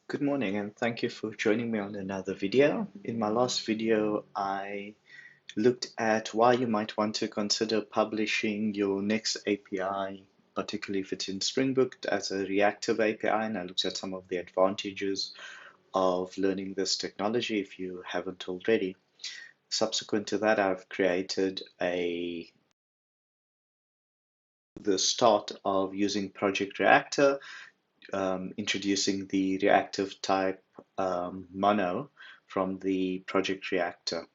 Good morning and thank you for joining me on another video. In my last video, I looked at why you might want to consider publishing your next API, particularly if it's in Spring Boot as a reactive API, and I looked at some of the advantages of learning this technology if you haven't already. Subsequent to that, I've created the start of using Project Reactor, introducing the reactive type mono from the Project Reactor.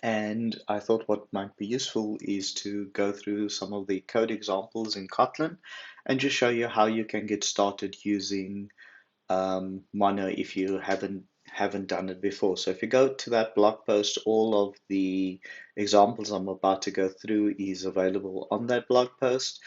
And I thought what might be useful is to go through some of the code examples in Kotlin and just show you how you can get started using Mono if you haven't done it before. So if you go to that blog post, all of the examples I'm about to go through is available on that blog post.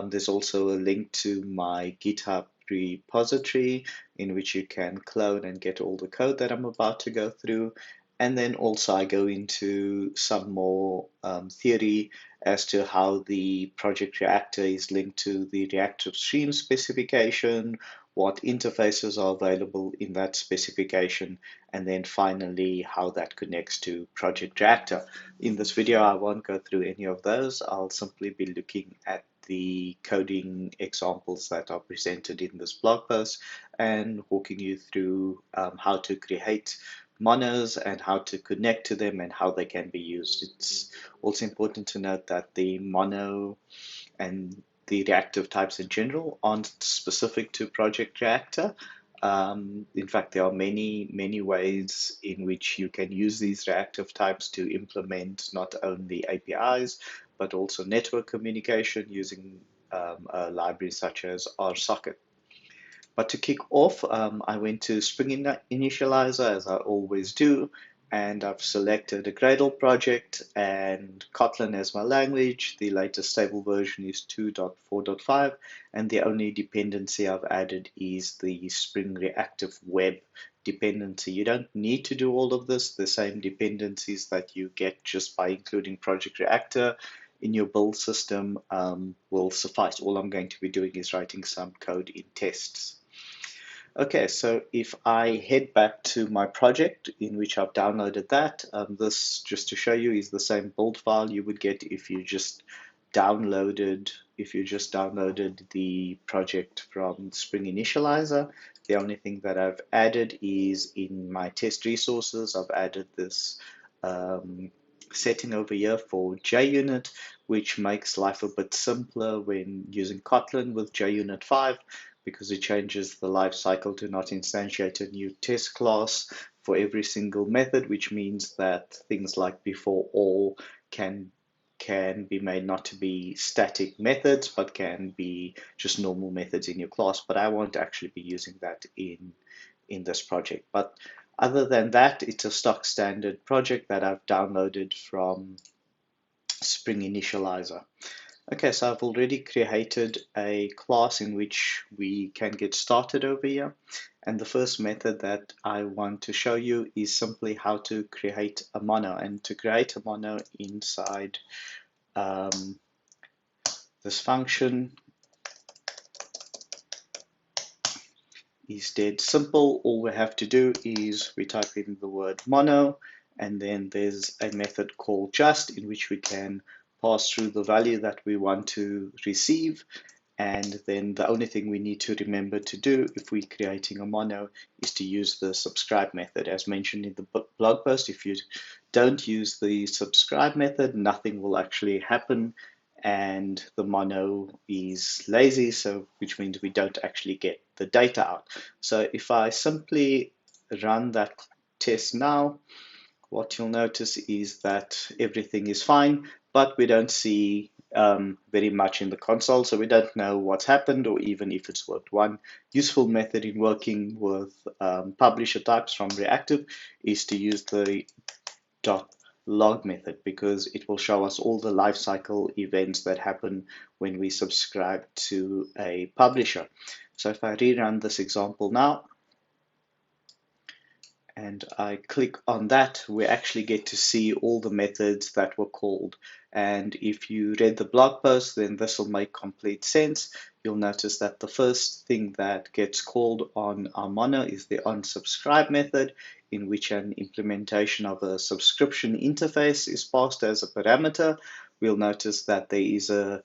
There's also a link to my GitHub repository in which you can clone and get all the code that I'm about to go through. And then also I go into some more theory as to how the Project Reactor is linked to the reactive stream specification, what interfaces are available in that specification, and then finally how that connects to Project Reactor. In this video, I won't go through any of those. I'll simply be looking at the coding examples that are presented in this blog post and walking you through how to create monos and how to connect to them and how they can be used. It's also important to note that the mono and the reactive types in general aren't specific to Project Reactor. In fact, there are many ways in which you can use these reactive types to implement not only APIs, but also network communication using a library such as RSocket. But to kick off, I went to Spring Initializer as I always do, and I've selected a Gradle project and Kotlin as my language. The latest stable version is 2.4.5, and the only dependency I've added is the Spring Reactive Web dependency. You don't need to do all of this. The same dependencies that you get just by including Project Reactor in your build system will suffice. All I'm going to be doing is writing some code in tests. Okay, so if I head back to my project in which I've downloaded that, this, just to show you, is the same build file you would get if you just downloaded the project from Spring Initializer. The only thing that I've added is in my test resources, I've added this setting over here for JUnit, which makes life a bit simpler when using Kotlin with JUnit 5, because it changes the lifecycle to not instantiate a new test class for every single method, which means that things like before all can be made not to be static methods, but can be just normal methods in your class. But I won't actually be using that in this project. But other than that, it's a stock standard project that I've downloaded from Spring Initializer. Okay, so I've already created a class in which we can get started over here. And the first method that I want to show you is simply how to create a mono. And to create a mono inside this function is dead simple. All we have to do is we type in the word mono, and then there's a method called just, in which we can pass through the value that we want to receive. And then the only thing we need to remember to do if we're creating a mono is to use the subscribe method. As mentioned in the blog post, if you don't use the subscribe method, nothing will actually happen, and the mono is lazy, so which means we don't actually get the data out. So if I simply run that test now, what you'll notice is that everything is fine, but we don't see very much in the console, so we don't know what's happened or even if it's worked. One useful method in working with publisher types from Reactive is to use the .log method, because it will show us all the lifecycle events that happen when we subscribe to a publisher. So if I rerun this example now, and I click on that, we actually get to see all the methods that were called. And if you read the blog post, then this will make complete sense. You'll notice that the first thing that gets called on our mono is the onSubscribe method, in which an implementation of a subscription interface is passed as a parameter. We'll notice that there's a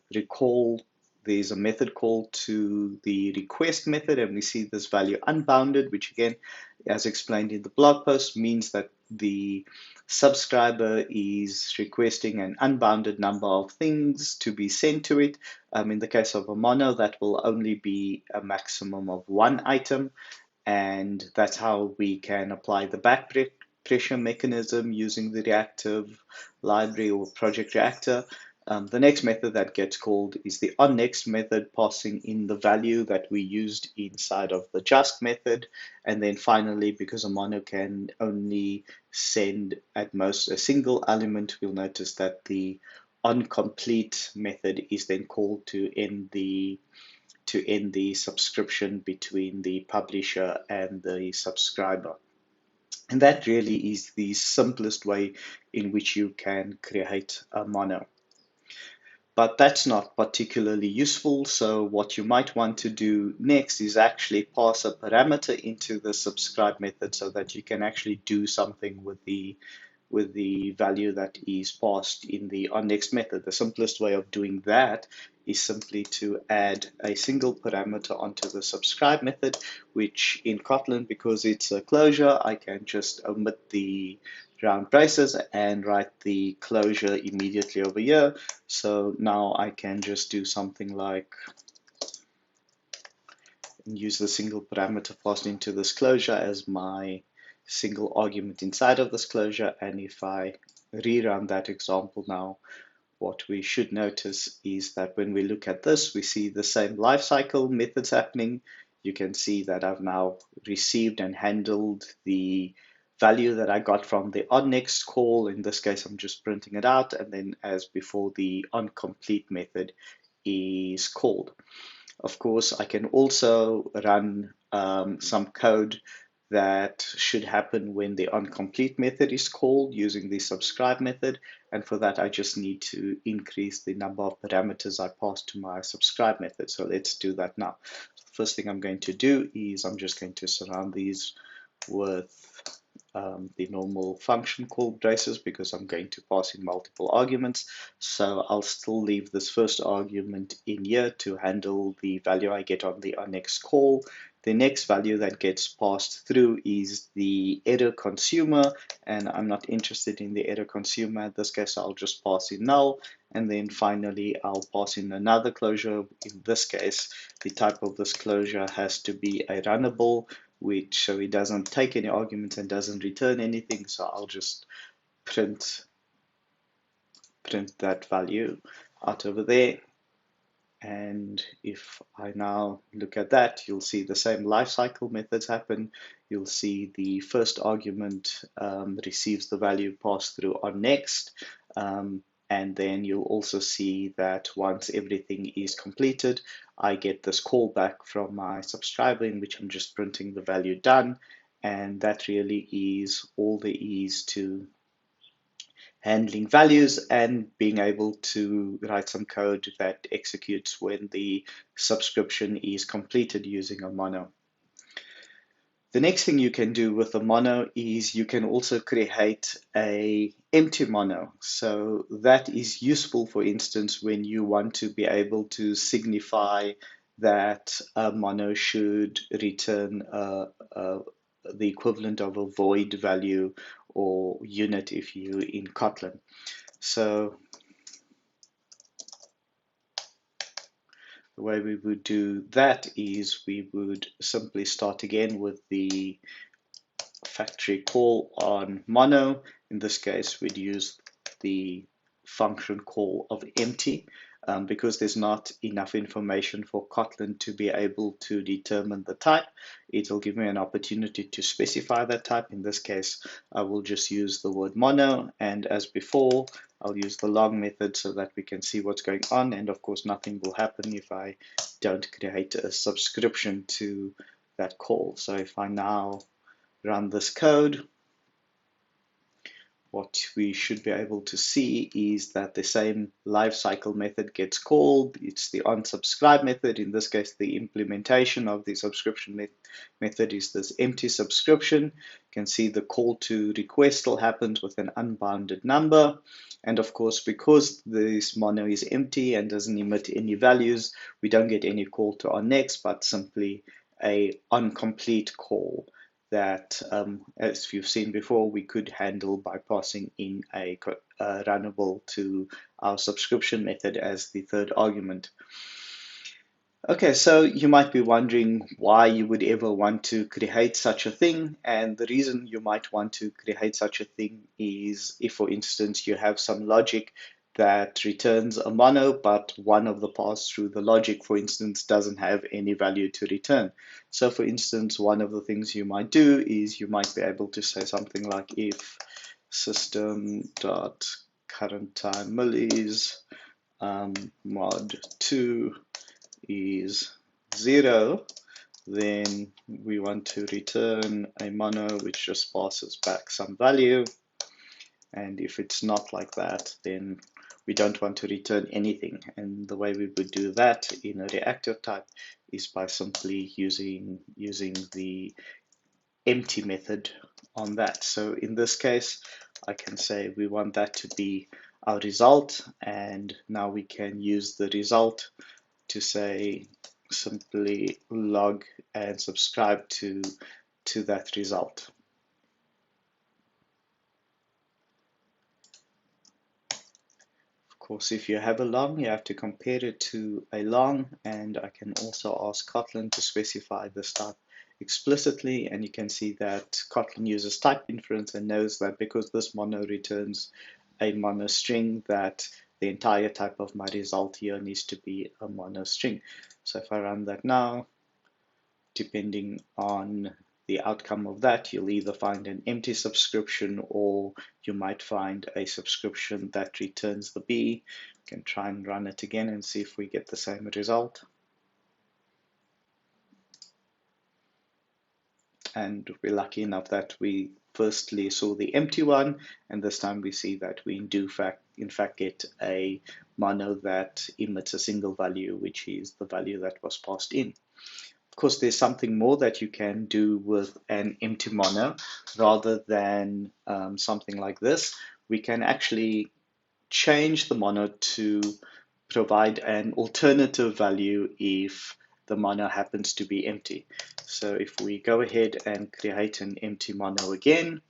method call to the request method, and we see this value unbounded, which again, as explained in the blog post, means that the subscriber is requesting an unbounded number of things to be sent to it. In the case of a mono, that will only be a maximum of one item, and that's how we can apply the back pressure mechanism using the reactive library or Project Reactor. The next method that gets called is the onNext method, passing in the value that we used inside of the just method. And then finally, because a mono can only send at most a single element, we'll notice that the onComplete method is then called to end the subscription between the publisher and the subscriber. And that really is the simplest way in which you can create a mono. But that's not particularly useful, so what you might want to do next is actually pass a parameter into the subscribe method so that you can actually do something with the value that is passed in the onNext method. The simplest way of doing that is simply to add a single parameter onto the subscribe method, which in Kotlin, because it's a closure, I can just omit the round braces and write the closure immediately over here. So now I can just do something like use the single parameter passed into this closure as my single argument inside of this closure. And if I rerun that example now, what we should notice is that when we look at this, we see the same lifecycle methods happening. You can see that I've now received and handled the value that I got from the onNext call. In this case, I'm just printing it out. And then as before, the onComplete method is called. Of course, I can also run some code that should happen when the onComplete method is called using the subscribe method. And for that, I just need to increase the number of parameters I pass to my subscribe method. So let's do that now. So the first thing I'm going to do is I'm just going to surround these with the normal function call braces because I'm going to pass in multiple arguments. So I'll still leave this first argument in here to handle the value I get on the onNext call. The next value that gets passed through is the error consumer, and I'm not interested in the error consumer. In this case, I'll just pass in null, and then finally I'll pass in another closure. In this case, the type of this closure has to be a runnable, which so it doesn't take any arguments and doesn't return anything. So I'll just print that value out over there. And if I now look at that, you'll see the same lifecycle methods happen. You'll see the first argument receives the value passed through onNext. And then you'll also see that once everything is completed, I get this callback from my subscriber in which I'm just printing the value done. And that really is all there is to handling values and being able to write some code that executes when the subscription is completed using a mono. The next thing you can do with a mono is you can also create a empty mono. So that is useful, for instance, when you want to be able to signify that a mono should return the equivalent of a void value or unit if you in Kotlin. So the way we would do that is we would simply start again with the factory call on mono. In this case, we'd use the function call of empty because there's not enough information for Kotlin to be able to determine the type. It'll give me an opportunity to specify that type. In this case, I will just use the word mono, and as before, I'll use the log method so that we can see what's going on. And of course, nothing will happen if I don't create a subscription to that call. So if I now run this code, what we should be able to see is that the same lifecycle method gets called. It's the onSubscribe method. In this case, the implementation of the subscription method is this empty subscription. You can see the call to request still happens with an unbounded number. And of course, because this mono is empty and doesn't emit any values, we don't get any call to onNext, but simply a onComplete call that, as you've seen before, we could handle by passing in a runnable to our subscription method as the third argument. Okay, so you might be wondering why you would ever want to create such a thing, and the reason you might want to create such a thing is if, for instance, you have some logic that returns a mono, but one of the paths through the logic, for instance, doesn't have any value to return. So, for instance, one of the things you might do is you might be able to say something like if system.currentTime millis mod 2 is 0, then we want to return a mono which just passes back some value. And if it's not like that, then we don't want to return anything. And the way we would do that in a reactive type is by simply using the empty method on that. So in this case, I can say we want that to be our result, and now we can use the result to say simply log and subscribe to that result. Of course, if you have a long, you have to compare it to a long, and I can also ask Kotlin to specify this type explicitly, and you can see that Kotlin uses type inference and knows that because this mono returns a mono string, that the entire type of my result here needs to be a mono string. So if I run that now, depending on the outcome of that, you'll either find an empty subscription or you might find a subscription that returns the B. You can try and run it again and see if we get the same result. And we're lucky enough that we firstly saw the empty one, and this time we see that we do in fact get a mono that emits a single value, which is the value that was passed in. Of course, there's something more that you can do with an empty mono rather than something like this. We can actually change the mono to provide an alternative value if the mono happens to be empty. So if we go ahead and create an empty mono again,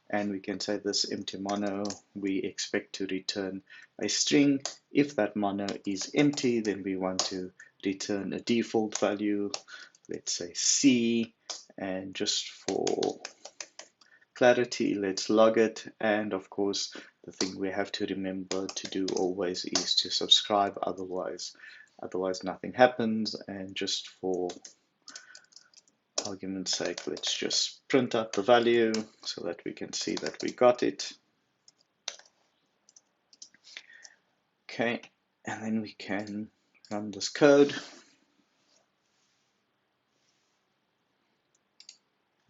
and we can say this empty mono, we expect to return a string. If that mono is empty, then we want to return a default value, let's say C, and just for clarity, let's log it. And of course, the thing we have to remember to do always is to subscribe, otherwise nothing happens. And just for argument's sake, let's just print out the value so that we can see that we got it. Okay, and then we can run this code.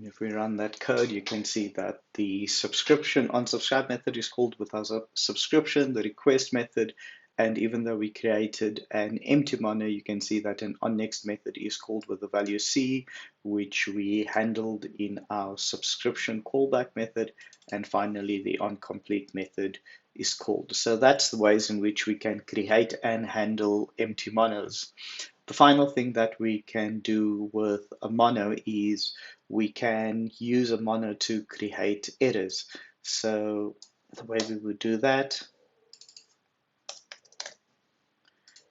If we run that code, you can see that the subscription onSubscribe method is called with our subscription, the request method, and even though we created an empty mono, you can see that an onNext method is called with the value C, which we handled in our subscription callback method, and finally the onComplete method is called. So that's the ways in which we can create and handle empty monos. The final thing that we can do with a mono is we can use a mono to create errors. So the way we would do that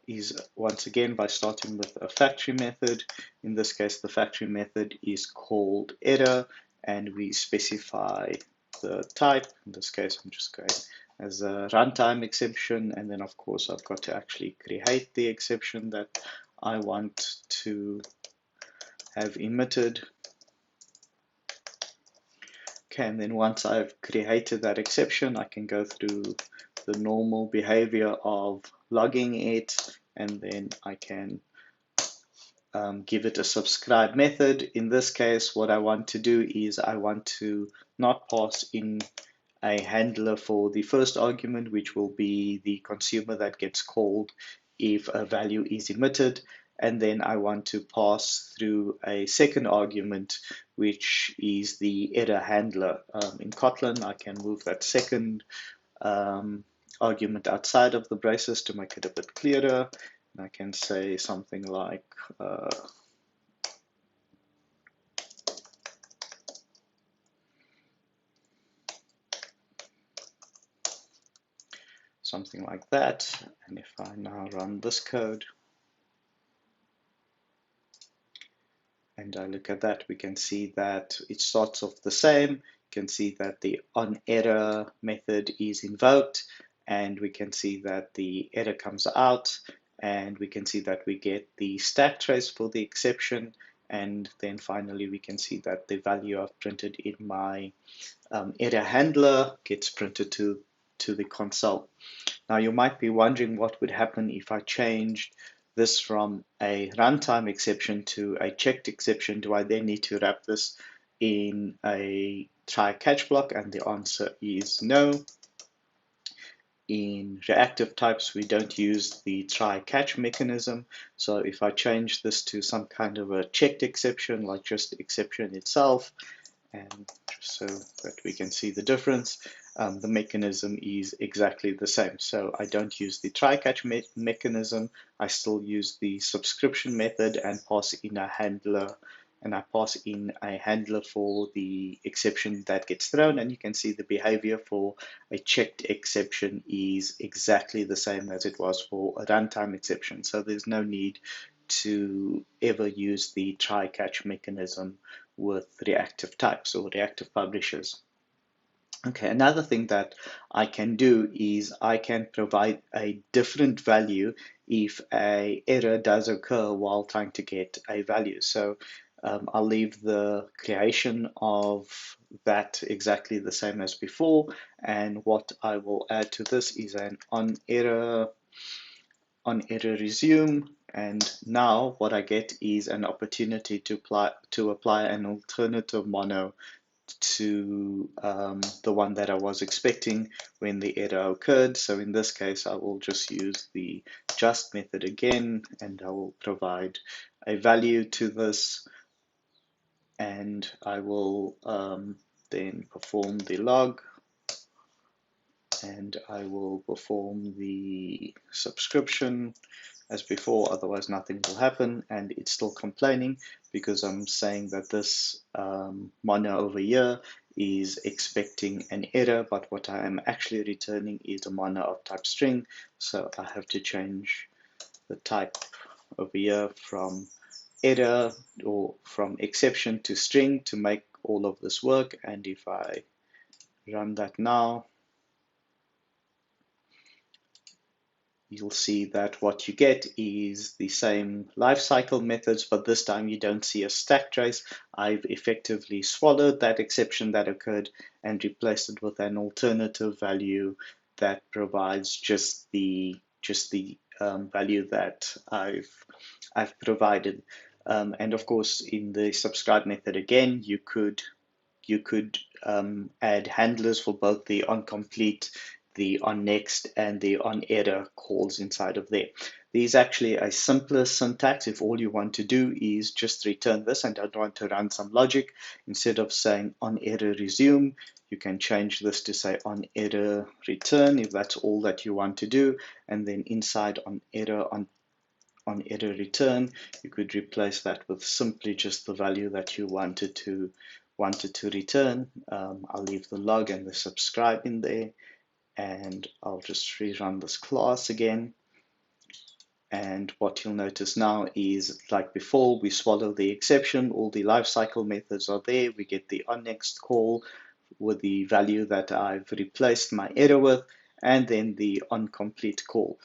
is once again by starting with a factory method. In this case, the factory method is called error, and we specify the type. In this case, I'm just going as a runtime exception, and then of course I've got to actually create the exception that I want to have emitted. Okay, and then once I've created that exception, I can go through the normal behavior of logging it, and then I can give it a subscribe method. In this case, what I want to do is I want to not pass in a handler for the first argument, which will be the consumer that gets called if a value is emitted. And then I want to pass through a second argument, which is the error handler. In Kotlin, I can move that second argument outside of the braces to make it a bit clearer. And I can say something like something like that. And if I now run this code and I look at that, we can see that it starts off the same. You can see that the onError method is invoked, and we can see that the error comes out, and we can see that we get the stack trace for the exception, and then finally we can see that the value I've printed in my error handler gets printed to the console. Now you might be wondering what would happen if I changed this from a runtime exception to a checked exception. Do I then need to wrap this in a try catch block? And the answer is no. In reactive types, we don't use the try catch mechanism. So if I change this to some kind of a checked exception, like just the exception itself, and just so that we can see the difference, the mechanism is exactly the same. So I don't use the try-catch mechanism. I still use the subscription method and pass in a handler, and I pass in a handler for the exception that gets thrown, and you can see the behavior for a checked exception is exactly the same as it was for a runtime exception. So there's no need to ever use the try-catch mechanism with reactive types or reactive publishers. Okay, another thing that I can do is I can provide a different value if a error does occur while trying to get a value. So I'll leave the creation of that exactly the same as before, and what I will add to this is an onError resume, and now what I get is an opportunity to apply an alternative mono to the one that I was expecting when the error occurred. So in this case, I will just use the just method again, and I will provide a value to this, and I will then perform the log, and I will perform the subscription as before, otherwise nothing will happen, and it's still complaining because I'm saying that this mono over here is expecting an error, but what I am actually returning is a mono of type string, so I have to change the type over here from error or from exception to string to make all of this work. And if I run that now, you'll see that what you get is the same lifecycle methods, but this time you don't see a stack trace. I've effectively swallowed that exception that occurred and replaced it with an alternative value that provides just the value that I've provided. And of course, in the subscribe method again, you could add handlers for both the onComplete, the onNext, and the onError calls inside of there. There's actually a simpler syntax if all you want to do is just return this and don't want to run some logic. Instead of saying onError resume, you can change this to say onError return if that's all that you want to do, and then inside onError return, you could replace that with simply just the value that you wanted to return. I'll leave the log and the subscribe in there, and I'll just rerun this class again. And what you'll notice now is, like before, we swallow the exception, all the lifecycle methods are there, we get the onNext call with the value that I've replaced my error with, and then the onComplete call.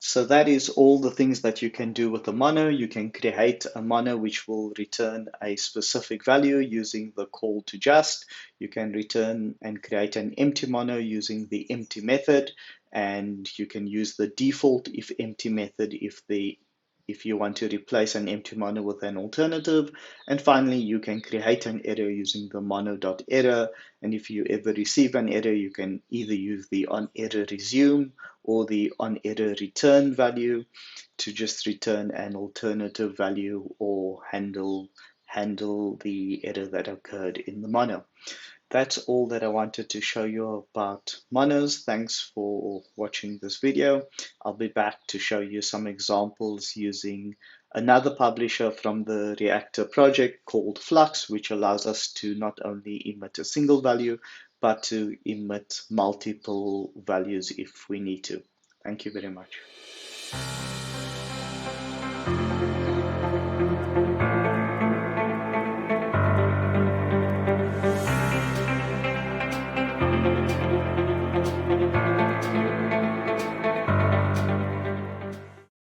So that is all the things that you can do with a mono. You can create a mono which will return a specific value using the call to just. You can return and create an empty mono using the empty method, and you can use the default if empty method if the if you want to replace an empty mono with an alternative. And finally, you can create an error using the mono.error. And if you ever receive an error, you can either use the onError resume or the onError return value to just return an alternative value or handle the error that occurred in the mono. That's all that I wanted to show you about monos. Thanks for watching this video. I'll be back to show you some examples using another publisher from the Reactor project called Flux, which allows us to not only emit a single value, but to emit multiple values if we need to. Thank you very much.